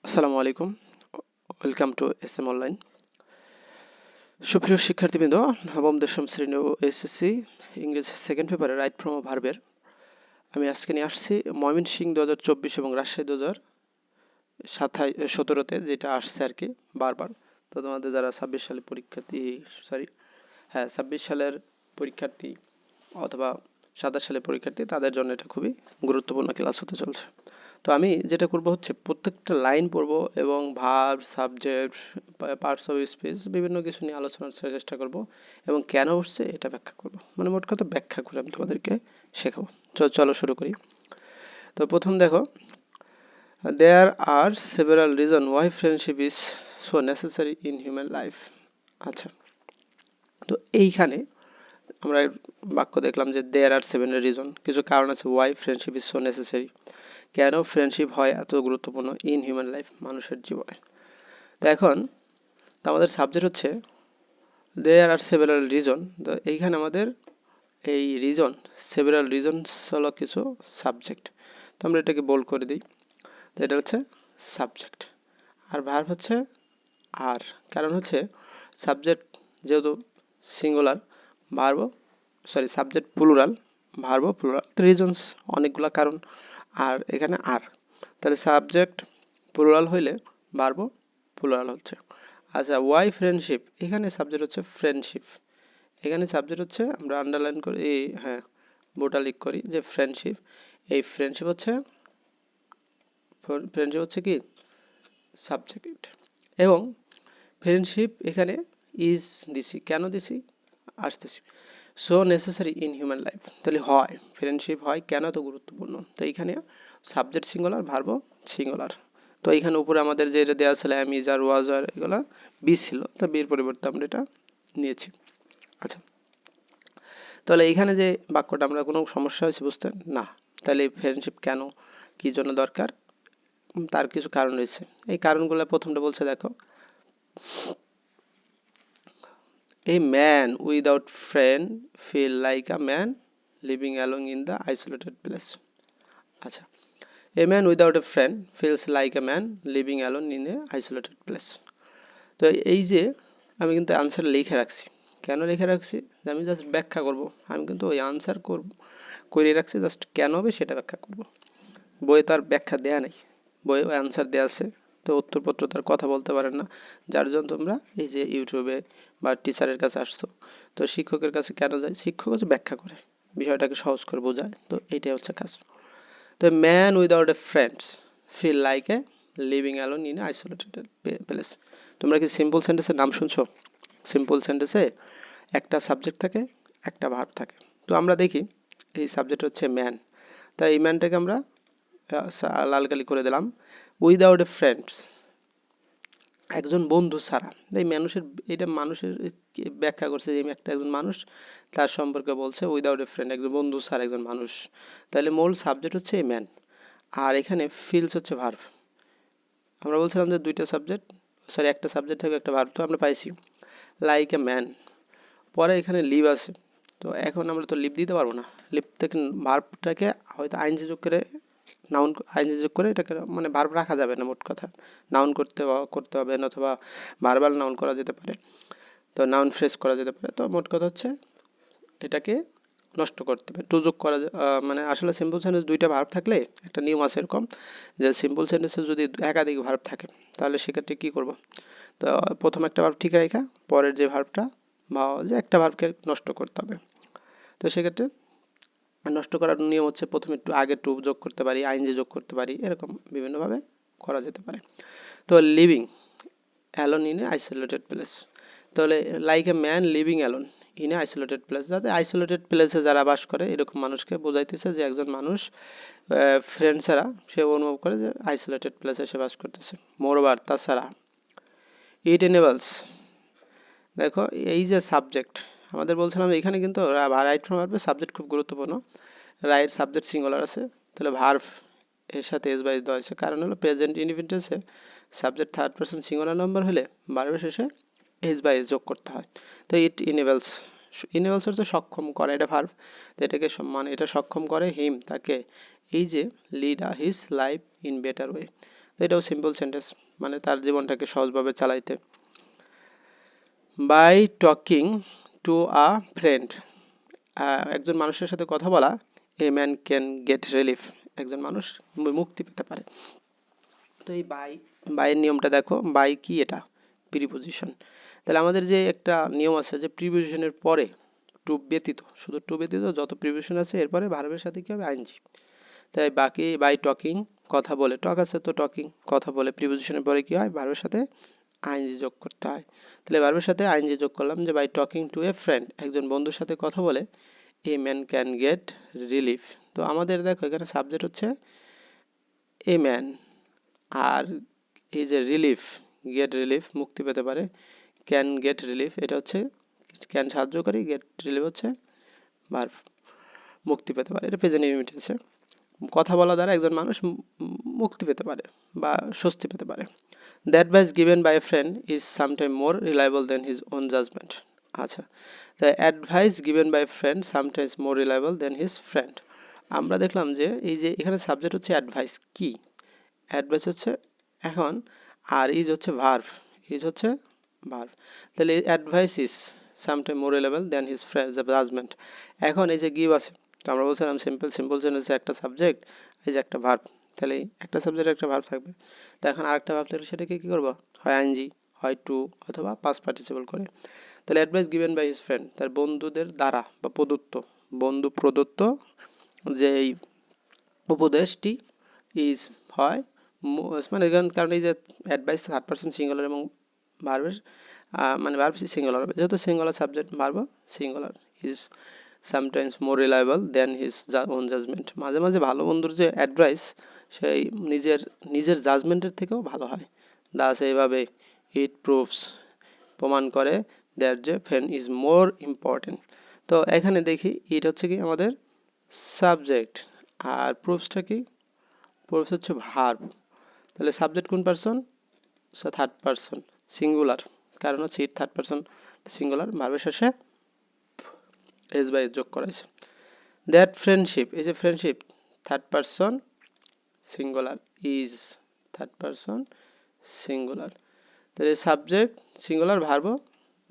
আসসালামু আলাইকুম, welcome to SM online. সুপ্রিয় শিক্ষার্থীবৃন্দ, নবম দশম শ্রেণী ও এসএসসি ইংরেজি সেকেন্ড পেপারে রাইট ফ্রম ভার্বের আমি আজকে নিয়ে আসছি ময়মনসিংহ 2024 এবং রাজশাহী 2017-তে যেটা আসছে আর কি বারবার। তো তোমাদের যারা 26 সালের পরীক্ষার্থী, 26 সালের পরীক্ষার্থী অথবা 27 সালের পরীক্ষার্থী, তাদের জন্য এটা খুবই গুরুত্বপূর্ণ ক্লাস হতে চলছে। তো আমি যেটা করব হচ্ছে প্রত্যেকটা লাইন পড়ব এবং verb, subject, parts of speech বিভিন্ন কিছু নিয়ে আলোচনার চেষ্টা করব এবং কেন হচ্ছে এটা ব্যাখ্যা করব, মানে মোট কথা ব্যাখ্যা করে আমি তোমাদেরকে শেখাবো। চলো শুরু করি। তো প্রথম দেখো, there are several reason why friendship is so necessary in human life. আচ্ছা, তো এইখানে আমরা বাক্য দেখলাম যে দেয়ার আর সেভেরাল রিজন, কিছু কারণ আছে why friendship is so necessary, কেন ফ্রেন্ডশিপ হয় এত গুরুত্বপূর্ণ ইন হিউম্যান লাইফ, মানুষের জীবনে। তো এখন আমাদের সাবজেক্ট হচ্ছে দেয়ার আর সেভারাল রিজন। তো এইখানে আমাদের এই রিজন, সেভারাল রিজনস হলো কিছু সাবজেক্ট। তো আমরা এটাকে বোল্ড করে দিই। তো এটা হচ্ছে সাবজেক্ট, আর ভার্ব হচ্ছে আর। কারণ হচ্ছে সাবজেক্ট যেহেতু singular, verb subject plural, verb plural, reasons অনেকগুলা কারণ, আর এখানে আর। তাহলে সাবজেক্ট প্লুরাল হইলে ভার্ব প্লুরাল হচ্ছে। আচ্ছা, ওয়াই ফ্রেন্ডশিপ, এখানে সাবজেক্ট হচ্ছে ফ্রেন্ডশিপ, এখানে সাবজেক্ট হচ্ছে আমরা আন্ডারলাইন করি, বোটালিক করি যে ফ্রেন্ডশিপ। এই ফ্রেন্ডশিপ হচ্ছে কি সাবজেক্ট, এবং ফ্রেন্ডশিপ এখানে ইজ দিছি, কেন দিছি আসতেছি। So necessary in human life, তাহলে হয় ফ্রেন্ডশিপ হয় কেন এত গুরুত্বপূর্ণ। তো এইখানে সাবজেক্ট সিঙ্গুলার, ভার্ব সিঙ্গুলার। তো এইখানে উপরে আমাদের যেটা দেওয়া ছিল এম ইজ আর ওয়াজ আর এগুলো বি ছিল, তো বির পরিবর্তে আমরা এটা নিয়েছি। আচ্ছা, তাহলে এইখানে যে বাক্যটা আমরা কোনো সমস্যা হয়েছে বুঝতে না, তাহলে ফ্রেন্ডশিপ কেন কি জন্য দরকার তার কিছু কারণ রয়েছে। এই কারণগুলো প্রথমটা বলছে দেখো, A man without friend feel like a man living alone in the isolated place. আচ্ছা, A man without a friend feels like a man living alone in a isolated place. তো এই যে আমি কিন্তু আনসার লিখে রাখছি, কেন লিখে রাখছি, আমি জাস্ট ব্যাখ্যা করব। আমি কিন্তু ওই আনসার করে রাখছি, জাস্ট কেন হবে সেটা ব্যাখ্যা করব। বইয়ে তার ব্যাখ্যা দেয়া নেই, বইয়ে ওই আনসার দেওয়া আছে। তো উত্তরপত্র তার কথা বলতে পারেন না, যার জন্য তোমরা এই যে ইউটিউবে বা টিচারের কাছে আসছো। তো শিক্ষকের কাছে কেন যায়, শিক্ষক হচ্ছে ব্যাখ্যা করে, বিষয়টাকে সহজ করে বোঝায়। তো এইটাই হচ্ছে কাজ। তো man without a friends feel like a living alone in isolated place. তোমরা কি সিম্পল সেন্টেন্সের নাম শুনছো? সিম্পল সেন্টেন্সে একটা সাবজেক্ট থাকে, একটা ভার্ব থাকে। তো আমরা দেখি এই সাবজেক্ট হচ্ছে ম্যান, তাই এই ম্যানটাকে আমরা লাল কালি করে দিলাম। উইদাউট এ ফ্রেন্ডস, একজন বন্ধু ছাড়া। এই মানুষের, এটা মানুষের ব্যাখ্যা করছে যে একজন মানুষ, তার সম্পর্কে বলছে উইদাউট এ ফ্রেন্ড, একজন বন্ধু ছাড়া একজন মানুষ। তাহলে মূল সাবজেক্ট হচ্ছে এ ম্যান, আর এখানে ফিলস হচ্ছে ভার্ব। আমরা বলছিলাম যে একটা সাবজেক্ট থাকে একটা ভার্ব, তো আমরা পাইছি লাইক এ ম্যান। পরে এখানে লিভ আছে, তো এখন আমরা তো লিভ দিতে পারবো না। লিভ থেকে ভার্বটাকে হয়তো আইনজি যোগ করে, নাউন আইনজি যোগ করে এটাকে, মানে ভার্ব রাখা যাবে না, মোট কথা নাউন করতে হবে না, অথবা ভার্বাল নাউন করা যেতে পারে, তো নাউন ফ্রেজ করা যেতে পারে। তো মোট কথা হচ্ছে এটাকে নষ্ট করতে হবে, টু যোগ করা মানে আসলে সিম্পল সেন্টেন্স দুইটা ভার্ব থাকলে একটা নিয়ম আছে এরকম, যে সিম্পল সেন্টেন্সে যদি একাধিক ভার্ব থাকে তাহলে সেক্ষেত্রে কি করব, তো প্রথম একটা ভার্ব ঠিক রাখা, পরের যে ভার্বটা বা যে একটা ভার্বকে নষ্ট করতে হবে। তো সেক্ষেত্রে নষ্ট করার নিয়ম হচ্ছে প্রথমে একটু আগে টু যোগ করতে পারি, আইনজি যোগ করতে পারি, এরকম বিভিন্নভাবে করা যেতে পারে। তো living alone in a isolated place, তাহলে like a man living alone in a isolated place, যাতে আইসোলেটেড প্লেসে যারা বাস করে এরকম মানুষকে বোঝাইতেছে যে একজন মানুষ ফ্রেন্ড ছাড়া সে অনুভব করে যে আইসোলেটেড প্লেসে সে বাস করতেছে। মোরওভার, তাছাড়া ইট এনেবলস, দেখো এই যে সাবজেক্ট আমাদের বলছিলাম এখানে কিন্তু রাইট ফ্রম ভার্বে সাবজেক্ট খুব গুরুত্বপূর্ণ। রাইট সাবজেক্ট সিঙ্গুলার আছে, তাহলে ভার্ব এর সাথে এস বাইস দেওয়া হয়েছে, কারণ হলো প্রেজেন্ট ইনডিফিনিটেন্সে subject third person singular number হলে ভার্বের শেষে এস বাই এস যোগ করতে হয়। তো ইট ইনেবলস, ইনেবলস হচ্ছে সক্ষম করে, এটা ভার্ব, এটাকে মানে এটা সক্ষম করে হিম তাকে, এই যে lead his life in better way, এটাও সিম্পল সেন্টেন্স, মানে তার জীবনটাকে সহজভাবে চালাইতে। By talking to a friend, একজন মানুষের সাথে কথা বলা, a man can get relief, একজন মানুষ মুক্তি পেতে পারে। তো এই বাইয়ের নিয়মটা দেখো, বাই কি, এটা প্রিপোজিশন। তাহলে আমাদের যে একটা নিয়ম আছে যে প্রিপোজিশনের পরে টু ব্যতীত, শুধু টু ব্যতীত যত প্রিপোজিশন আছে এরপরে ভার্বের সাথে কি হবে, আইএনজি। তাই বাকি বাই টকিং, কথা বলে, টক আছে তো টকিং, কথা বলে, প্রিপোজিশনের পরে কি হয়, ভার্বের সাথে আইএনজি যোগ করতে হয়। তাহলে ভার্বের সাথে আইএনজি যোগ করলাম যে by talking to a friend, একজন বন্ধুর সাথে কথা বলে, a man can get relief. তো আমাদের দেখো এখানে সাবজেক্ট হচ্ছে এ ম্যান, আর এই যে রিলিফ, গেট রিলিফ, মুক্তি পেতে পারে, ক্যান গেট রিলিফ, এটা হচ্ছে ক্যান সাহায্যকারী, গেট রিলিফ হচ্ছে ভার্ব, মুক্তি পেতে পারে, এটা প্রেজেন্ট ইনডিফিনিটে। কথা বলা দ্বারা একজন মানুষ মুক্তি পেতে পারে বা স্বস্তি পেতে পারে। The advice given by a friend is sometimes more reliable than his own judgment. আচ্ছা, the advice given by a friend sometimes more reliable than his friend. আমরা দেখলাম যে এই যে এখানে সাবজেক্ট হচ্ছে অ্যাডভাইস, কি অ্যাডভাইস হচ্ছে এখন, আর ইজ হচ্ছে ভার্ব, ইজ হচ্ছে ভার্ব। তাহলে অ্যাডভাইস ইজ সামটাইম মোর রিলেভেল দেন হিজ ফ্রেন্ডস জাজমেন্ট। এখন এই যে গিভ আছে, তো আমরা বলছিলাম সিম্পল সেন্টেন্সে একটা সাবজেক্ট, এই যে একটা ভার্ব, তাহলে একটা সাবজেক্ট একটা ভার্ব থাকবে। তো এখন আরেকটা ভার্ব থাকলে সেটাকে কি করবো, হয় আইএনজি, হয় টু, অথবা পাস্ট পার্টিসিপল করে। তাহলে advice given by his friend, তার বন্ধুদের দ্বারা বা প্রদত্ত, বন্ধু প্রদত্ত যে এই উপদেশটি ইজ হয়, মানে কারণ এই যে অ্যাডভাইস থার্ড পারসন সিঙ্গুলার এবং ভার্বের মানে ভার্ব সিঙ্গুলার হবে, যেহেতু singular subject verb singular, is sometimes more reliable than his own judgement. মাঝে মাঝে ভালো বন্ধুর যে অ্যাডভাইস সেই নিজের নিজের জাজমেন্টের থেকেও ভালো হয়। দাস এইভাবে ইট প্রুভস, প্রমাণ করে, দ্যাট যে ফ্রেন্ড ইজ মোর ইম্পর্টেন্ট। তো এখানে দেখি ইট হচ্ছে কি আমাদের সাবজেক্ট, আর প্রুভসটা কি, প্রুভস হচ্ছে ভার্ব। তাহলে সাবজেক্ট কোন পারসন, থার্ড পারসন সিঙ্গুলার, কারণ হচ্ছে ইট থার্ড পারসন সিঙ্গুলার, ভার্বের শেষে এস বাই এস যোগ করেছে। দ্যাট ফ্রেন্ডশিপ, এই যে friendship third person singular, is third person singular. তাহলে সাবজেক্ট সিঙ্গুলার, ভার্ব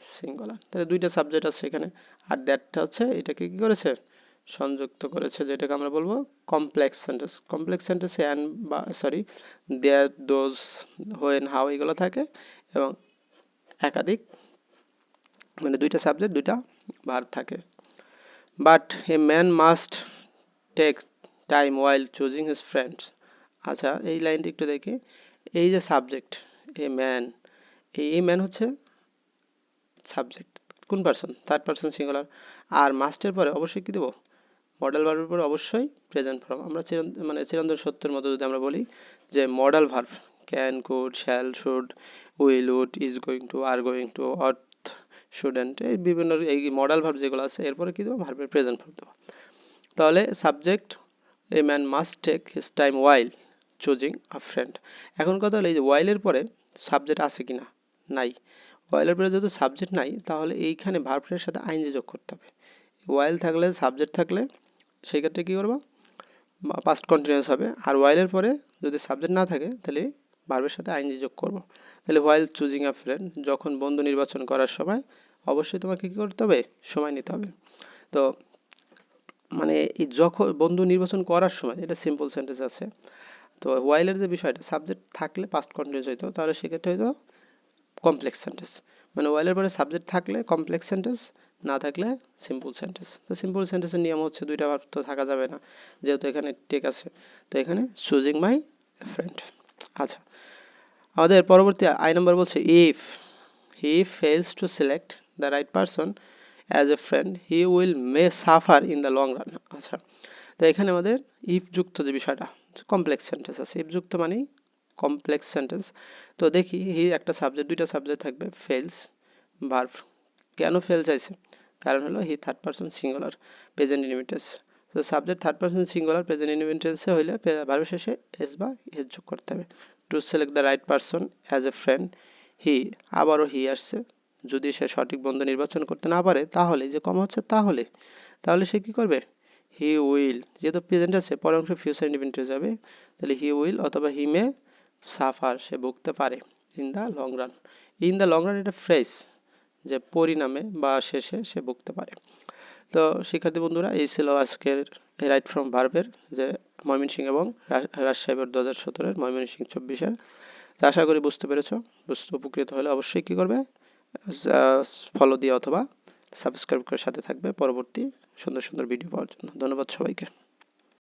সিঙ্গুলার, তাহলে দুইটা সাবজেক্ট আছে এখানে। আর দ্যাটটা হচ্ছে এটাকে কি করেছে, সংযুক্ত করেছে, যেটাকে আমরা বলবো কমপ্লেক্স সেন্টেন্স। কমপ্লেক্স সেন্টেন্সে অ্যান্ড বা sorry there, those, when, how এগুলো থাকে, এবং একাধিক মানে দুইটা সাবজেক্ট দুইটা ভার্ব থাকে। But a man must take time while choosing his friends. আচ্ছা, এই লাইনটি একটু দেখি, এই যে সাবজেক্ট এ ম্যান, এই ম্যান হচ্ছে সাবজেক্ট, কোন পারসন, থার্ড পারসন সিঙ্গুলার, আর মাস্টের পরে অবশ্যই কি দেবো, মডেল ভার্বের পরে অবশ্যই প্রেজেন্ট ফর্ম। আমরা মানে চিরন্তন সত্যের মতো যদি আমরা বলি যে modal verb can, could, shall, should, will, would, is going to, আর গোয়িং টু, অট, শুডেন্ট, এই বিভিন্ন এই মডেল ভার্ব যেগুলো আছে এরপরে কি দেবো, ভার্বের প্রেজেন্ট ফর্ম দেবো। তাহলে subject a man must take his time while choosing a friend. এখন কথা হলো এই যে ওয়াইলের পরে সাবজেক্ট আছে কিনা, নাই। ওয়াইলের পরে যেহেতু সাবজেক্ট নাই, তাহলে এইখানে ভার্বের সাথে আইএনজি যোগ করতে হবে। ওয়াইল থাকলে, সাবজেক্ট থাকলে সেই ক্ষেত্রে কি করবো, পাস্ট কন্টিনিউয়াস হবে। আর ওয়াইলের পরে যদি সাবজেক্ট না থাকে তাহলে ভার্বের সাথে আইএনজি যোগ করব। তাহলে ওয়াইল চুজিং আ ফ্রেন্ড, যখন বন্ধু নির্বাচন করার সময় অবশ্যই তোমাকে কি করতে হবে, সময় নিতে হবে। তো মানে এই যখন বন্ধু নির্বাচন করার সময়, এটা সিম্পল সেন্টেন্স আছে। তো ওয়াইলের যে বিষয়টা, সাবজেক্ট থাকলে পাস্ট কন্টিনিউয়াস হইতো, তাহলে সেক্ষেত্রে হইতো কমপ্লেক্স সেন্টেন্স। মানে ওয়াইলের পরে সাবজেক্ট থাকলে কমপ্লেক্স সেন্টেন্স, না থাকলে সিম্পল সেন্টেন্স। তো সিম্পল সেন্টেন্সের নিয়ম হচ্ছে দুইটা ভার্ব তো থাকা যাবে না, যেহেতু এখানে টেক আছে, তো এখানে চুজিং মাই ফ্রেন্ড। আচ্ছা, আমাদের পরবর্তী আই নাম্বার বলছে if he fails to select the right person as a friend he will may suffer in the long run. আচ্ছা, তো এখানে আমাদের ইফ যুক্ত যে বিষয়টা, কমপ্লেক্স সেন্টেন্স আছে, ইফ যুক্ত মানেই কমপ্লেক্স সেন্টেন্স। তো দেখি হি একটা সাবজেক্ট, দুইটা সাবজেক্ট থাকবে, ফেলস ভার্ব, কেন ফেল চাইছে, কারণ হলো he third person singular, present indefinite. তো subject third person singular present ইনডিফিনিটে হইলে ভার্বের শেষে এস বা এস যোগ করতে হবে। To select the right person as a friend he, আবারও হি আসছে, যদি সে সঠিক বন্ধু নির্বাচন করতে না পারে তাহলে, যে কম হচ্ছে তাহলে, তাহলে সে কি করবে, হি উইল, যেহেতু প্রেজেন্ট আছে পরের অংশ ফিউচার ইনডিফিনিট হয়ে যাবে, তাহলে হি উইল অথবা হি মে সাফার সে ভুগতে পারে, in the long run. In the long run এটা ফ্রেজ, যে পরিণামে বা শেষে সে ভুগতে পারে। তো শিক্ষার্থী বন্ধুরা, এই ছিল আজকের রাইট ফ্রম ভার্বের যে ময়মনসিংহ এবং রাজশাহী বোর্ড 2017-এর, ময়মনসিংহ 24-এর। আশা করি বুঝতে পেরেছো। বুঝতে উপকৃত হলে অবশ্যই কি করবে, ফলো দিয়ে অথবা সাবস্ক্রাইব করে সাথে থাকবে পরবর্তী সুন্দর সুন্দর ভিডিও পাওয়ার জন্য। ধন্যবাদ সবাইকে।